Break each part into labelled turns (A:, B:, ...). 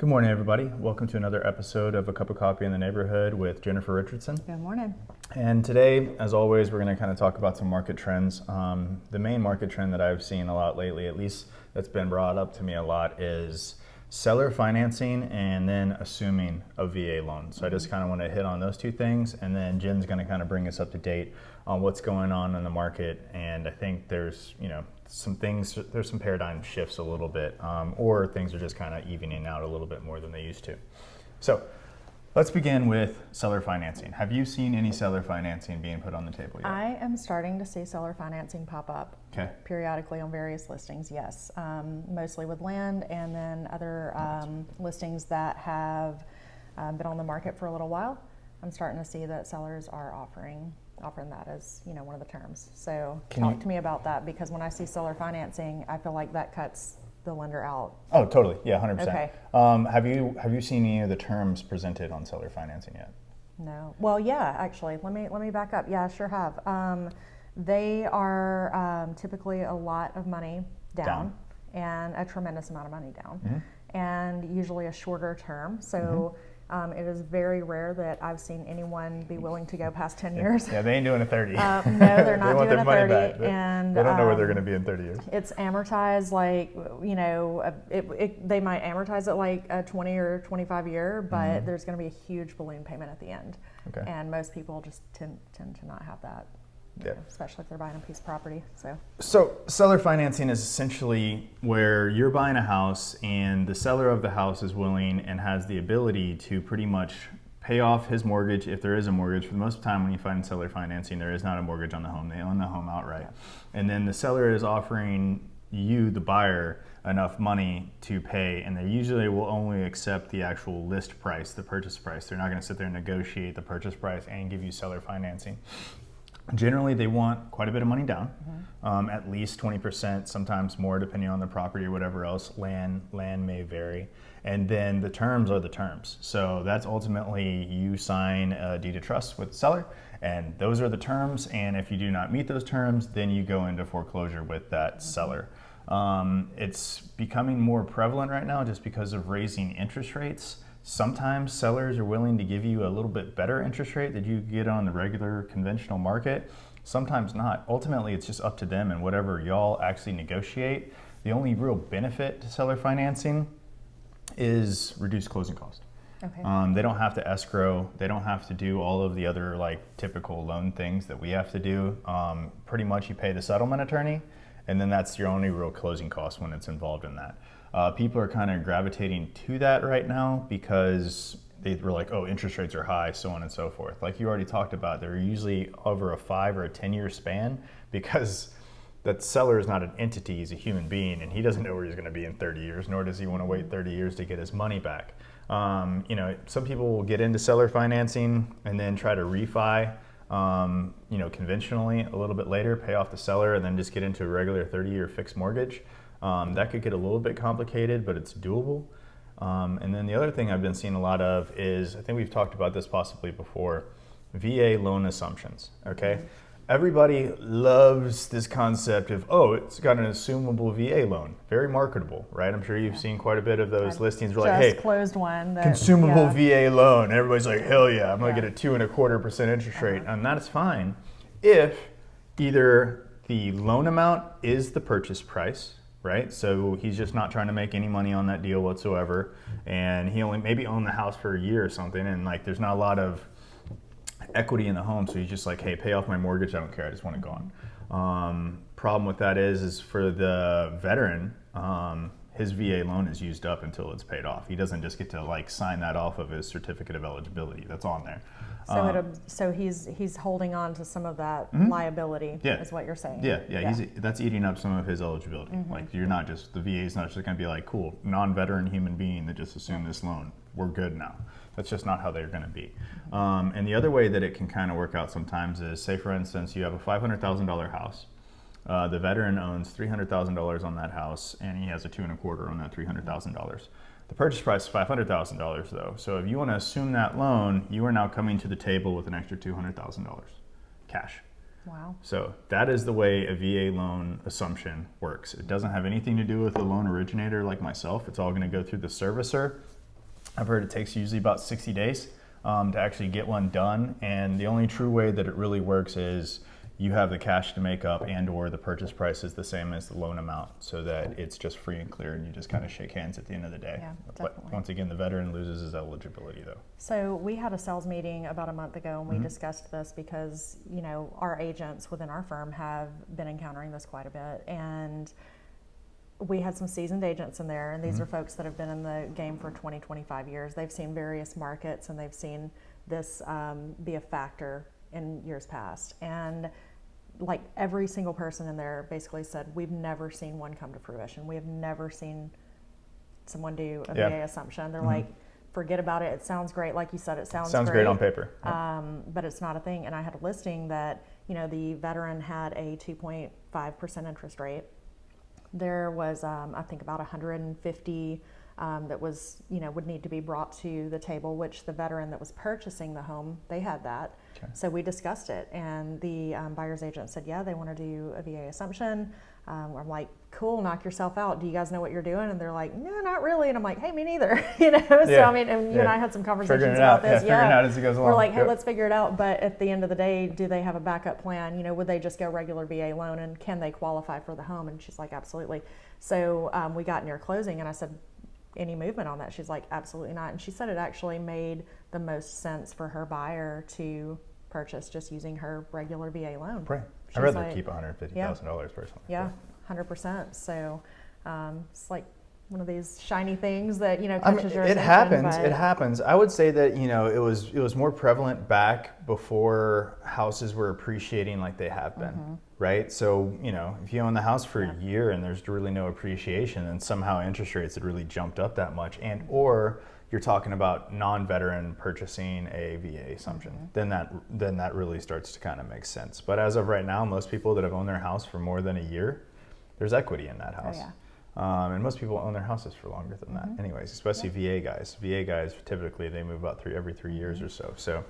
A: Good morning, everybody. Welcome to another episode of A Cup of Coffee in the Neighborhood with Jennifer Richardson.
B: Good morning.
A: And today, as always, we're going to kind of talk about some market trends. The main market trend that I've seen a lot lately, at least that's been brought up to me a lot, is seller financing and then assuming a VA loan. So I just kind of want to hit on those two things, and then Jen's going to kind of bring us up to date on what's going on in the market. And I think there's, some things, there's some paradigm shifts a little bit, or things are just kind of evening out a little bit more than they used to. So let's begin with seller financing. Have you seen any seller financing being put on the table yet?
B: I am starting to see seller financing pop up
A: Okay.
B: periodically on various listings, yes. Mostly with land and then other listings that have been on the market for a little while. I'm starting to see that sellers are offering that as one of the terms. So talk to me about that, because when I see seller financing, I feel like that cuts the lender out.
A: Oh, totally. Yeah, 100%.
B: Okay.
A: Have you seen any of the terms presented on seller financing yet?
B: No. Well, yeah, actually, let me back up. Yeah, I sure have. They are typically a lot of money down and a tremendous amount of money down, and usually a shorter term. So it is very rare that I've seen anyone be willing to go past 10 years.
A: Yeah, they ain't doing a 30.
B: No, they're not
A: They want
B: doing
A: their
B: a
A: money
B: 30.
A: back.
B: And
A: They don't know where they're going to be in 30 years.
B: it's amortized like, they might amortize it like a 20 or 25 year, but there's going to be a huge balloon payment at the end.
A: Okay.
B: And most people just tend to not have that.
A: Yeah.
B: Especially if they're buying a piece of property.
A: So seller financing is essentially where you're buying a house and the seller of the house is willing and has the ability to pretty much pay off his mortgage, if there is a mortgage. For the most of the time when you find seller financing, there is not a mortgage on the home. They own the home outright. And then the seller is offering you, the buyer, enough money to pay, and they usually will only accept the actual list price, the purchase price. They're not going to sit there and negotiate the purchase price and give you seller financing. Generally, they want quite a bit of money down, at least 20%, sometimes more depending on the property or whatever else. Land may vary. And then the terms are the terms. So that's ultimately you sign a deed of trust with the seller, and those are the terms. And if you do not meet those terms, then you go into foreclosure with that seller. It's becoming more prevalent right now just because of raising interest rates. Sometimes sellers are willing to give you a little bit better interest rate that you get on the regular conventional market. Sometimes not. Ultimately, it's just up to them and whatever y'all actually negotiate. The only real benefit to seller financing is reduced closing cost.
B: Okay.
A: They don't have to escrow. They don't have to do all of the other typical loan things that we have to do. Pretty much you pay the settlement attorney, and then that's your only real closing cost when it's involved in that. People are kind of gravitating to that right now because they were like, oh, interest rates are high, so on and so forth. Like you already talked about, they're usually over a 5 or a 10-year span because that seller is not an entity, he's a human being, and he doesn't know where he's going to be in 30 years, nor does he want to wait 30 years to get his money back. Some people will get into seller financing and then try to refi, conventionally a little bit later, pay off the seller, and then just get into a regular 30-year fixed mortgage. That could get a little bit complicated, but it's doable. And then the other thing I've been seeing a lot of is, I think we've talked about this possibly before, VA loan assumptions, okay? Everybody loves this concept of, oh, it's got an assumable VA loan. Very marketable, right? I'm sure you've seen quite a bit of those listings where
B: Just
A: hey,
B: closed one.
A: consumable VA loan. Everybody's like, hell yeah, I'm gonna get a 2.25% interest rate. And that's fine if either the loan amount is the purchase price, right? So he's just not trying to make any money on that deal whatsoever, and he only maybe owned the house for a year or something, and there's not a lot of equity in the home, so he's just like, hey, pay off my mortgage, I don't care, I just want it gone. Problem with that is for the veteran, his VA loan is used up until it's paid off. He doesn't just get to sign that off of his certificate of eligibility that's on there.
B: So he's holding on to some of that liability, is what you're saying.
A: Yeah. That's eating up some of his eligibility. You're not just, the VA's not just going to be like, cool, non-veteran human being that just assumed this loan, we're good now. That's just not how they're going to be. And the other way that it can kind of work out sometimes is, say for instance, you have a $500,000 house. The veteran owns $300,000 on that house, and he has a 2.25 on that $300,000. The purchase price is $500,000 though. So if you want to assume that loan, you are now coming to the table with an extra $200,000 cash.
B: Wow.
A: So that is the way a VA loan assumption works. It doesn't have anything to do with the loan originator like myself. It's all going to go through the servicer. I've heard it takes usually about 60 days to actually get one done. And the only true way that it really works is you have the cash to make up and or the purchase price is the same as the loan amount, so that it's just free and clear and you just kind of shake hands at the end of the day.
B: Yeah,
A: But
B: definitely.
A: once again, the veteran loses his eligibility though.
B: So we had a sales meeting about a month ago and we discussed this because, you know, our agents within our firm have been encountering this quite a bit. And we had some seasoned agents in there, and these are folks that have been in the game for 20, 25 years. They've seen various markets and they've seen this be a factor in years past. And like every single person in there basically said, we've never seen one come to fruition. We have never seen someone do a VA assumption. They're like, forget about it. It sounds great. Like you said, it sounds
A: great on paper.
B: But it's not a thing. And I had a listing that, you know, the veteran had a 2.5% interest rate. There was, I think, about 150 that was, you know, would need to be brought to the table, which the veteran that was purchasing the home, they had that.
A: Okay.
B: So we discussed it, and the buyer's agent said, yeah, they want to do a VA assumption. I'm like, cool, knock yourself out. Do you guys know what you're doing? And they're like, no, not really. And I'm like, hey, me neither. You know, so I mean, and you and I had some conversations about this.
A: Figuring it out as it goes along.
B: We're like, hey, let's figure it out. But at the end of the day, do they have a backup plan? You know, would they just go regular VA loan, and can they qualify for the home? And she's like, absolutely. So we got near closing, and I said, any movement on that? She's like, absolutely not. And she said it actually made the most sense for her buyer to purchase just using her regular VA loan.
A: Right.
B: She's
A: I'd rather
B: like,
A: keep $150,000 personally.
B: yeah, 100%. So it's like one of these shiny things that, you know, catches your
A: it
B: attention.
A: happens. It happens. I would say that, you know, it was more prevalent back before houses were appreciating like they have been, right? So, you know, if you own the house for a year and there's really no appreciation, and somehow interest rates had really jumped up that much, and or you're talking about non-veteran purchasing a VA assumption, then that really starts to kind of make sense. But as of right now, most people that have owned their house for more than a year, there's equity in that house.
B: Oh, yeah.
A: And most people own their houses for longer than that anyways, especially VA guys. VA guys, typically they move about every 3 years or so. So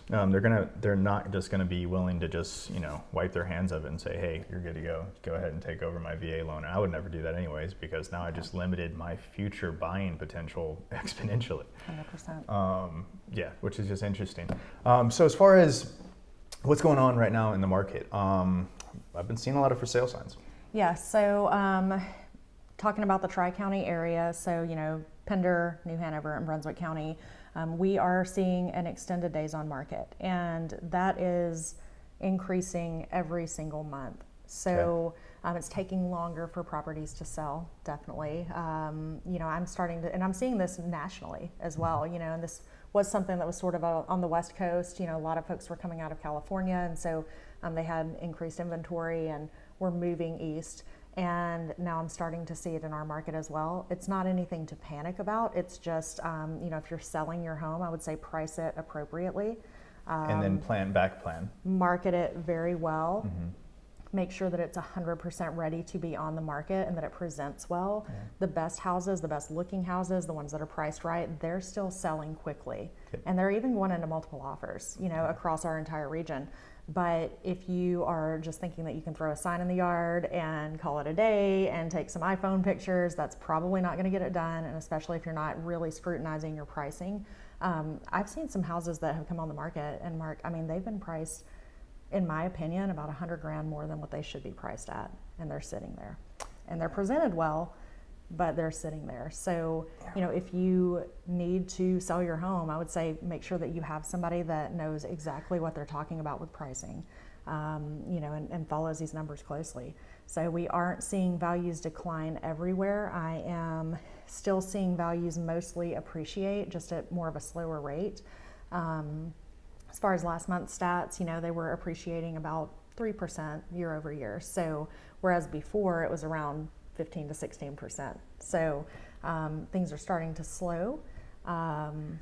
A: they're not just gonna be willing to just, you know, wipe their hands of it and say, hey, you're good to go. Go ahead and take over my VA loan. And I would never do that anyways, because now I just limited my future buying potential exponentially.
B: 100%.
A: Yeah, which is just interesting. So as far as what's going on right now in the market, I've been seeing a lot of for sale signs.
B: Yeah, so talking about the Tri-County area, so, you know, Pender, New Hanover, and Brunswick County, we are seeing an extended days on market, and that is increasing every single month. So it's taking longer for properties to sell, definitely. You know, I'm starting to, and I'm seeing this nationally as well, you know, and this was something that was sort of on the West Coast. You know, a lot of folks were coming out of California, and so they had increased inventory and were moving east. And now I'm starting to see it in our market as well. It's not anything to panic about. It's just, you know, if you're selling your home, I would say price it appropriately.
A: And then back plan.
B: Market it very well. Make sure that it's 100% ready to be on the market and that it presents well. The best houses, the best looking houses, the ones that are priced right, they're still selling quickly. And they're even going into multiple offers, you know, across our entire region. But if you are just thinking that you can throw a sign in the yard and call it a day and take some iPhone pictures, that's probably not going to get it done. And especially if you're not really scrutinizing your pricing. I've seen some houses that have come on the market, and Mark, I mean, they've been priced, in my opinion, about $100,000 more than what they should be priced at. And they're sitting there, and they're presented well, but they're sitting there. So, you know, if you need to sell your home, I would say make sure that you have somebody that knows exactly what they're talking about with pricing, you know, and follows these numbers closely. So we aren't seeing values decline everywhere. I am still seeing values mostly appreciate, just at more of a slower rate. As far as last month's stats, you know, they were appreciating about 3% year over year. So whereas before it was around 15 to 16%. So things are starting to slow.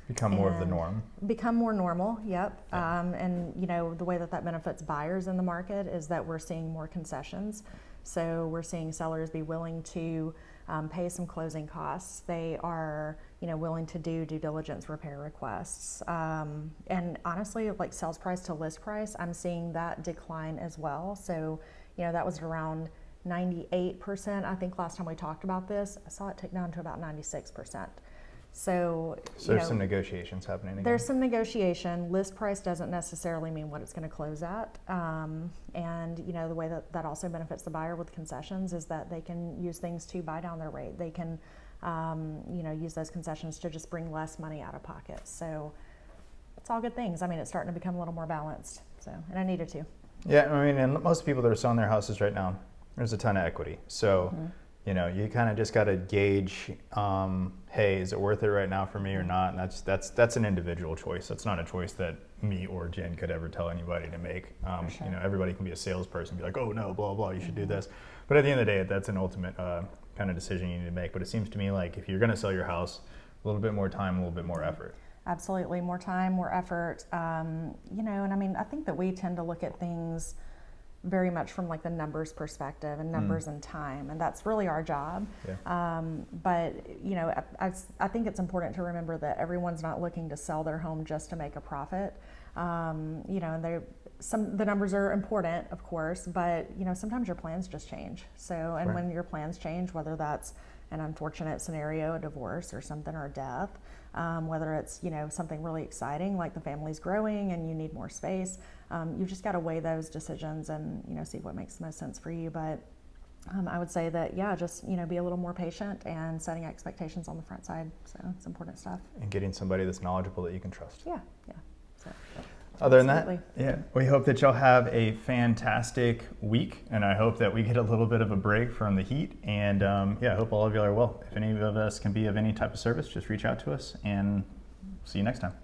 A: Become more of the norm.
B: Become more normal, yep. And you know, the way that benefits buyers in the market is that we're seeing more concessions. So we're seeing sellers be willing to pay some closing costs. They are, you know, willing to do due diligence repair requests. And honestly, like sales price to list price, I'm seeing that decline as well. So, you know, that was around 98%. I think last time we talked about this, I saw it tick down to about 96%. So,
A: So there's some negotiations happening again.
B: there's some negotiation. List price doesn't necessarily mean what it's going to close at. And the way that also benefits the buyer with concessions is that they can use things to buy down their rate. They can, use those concessions to just bring less money out of pocket. So it's all good things. I mean, it's starting to become a little more balanced. So, and I needed to.
A: Yeah, I mean, and most people that are selling their houses right now, there's a ton of equity. So, you kind of just got to gauge, hey, is it worth it right now for me or not? And that's an individual choice. That's not a choice that me or Jen could ever tell anybody to make.
B: Sure.
A: Everybody can be a salesperson, be like, oh no, blah blah, you should do this. But at the end of the day, that's an ultimate kind of decision you need to make. But it seems to me like if you're going to sell your house, a little bit more time, a little bit more effort.
B: Absolutely, more time, more effort. And I mean, I think that we tend to look at things very much from like the numbers perspective and numbers and time, and that's really our job.
A: Yeah.
B: But I think it's important to remember that everyone's not looking to sell their home just to make a profit. And the numbers are important, of course, but sometimes your plans just change. So, and when your plans change, whether that's an unfortunate scenario, a divorce or something, or a death, whether it's something really exciting like the family's growing and you need more space, you've just got to weigh those decisions and see what makes the most sense for you. But I would say that just be a little more patient and setting expectations on the front side. So it's important stuff.
A: And getting somebody that's knowledgeable that you can trust.
B: Yeah. So,
A: other than
B: absolutely.
A: that, we hope that y'all have a fantastic week, and I hope that we get a little bit of a break from the heat. And I hope all of y'all are well. If any of us can be of any type of service, just reach out to us, and see you next time.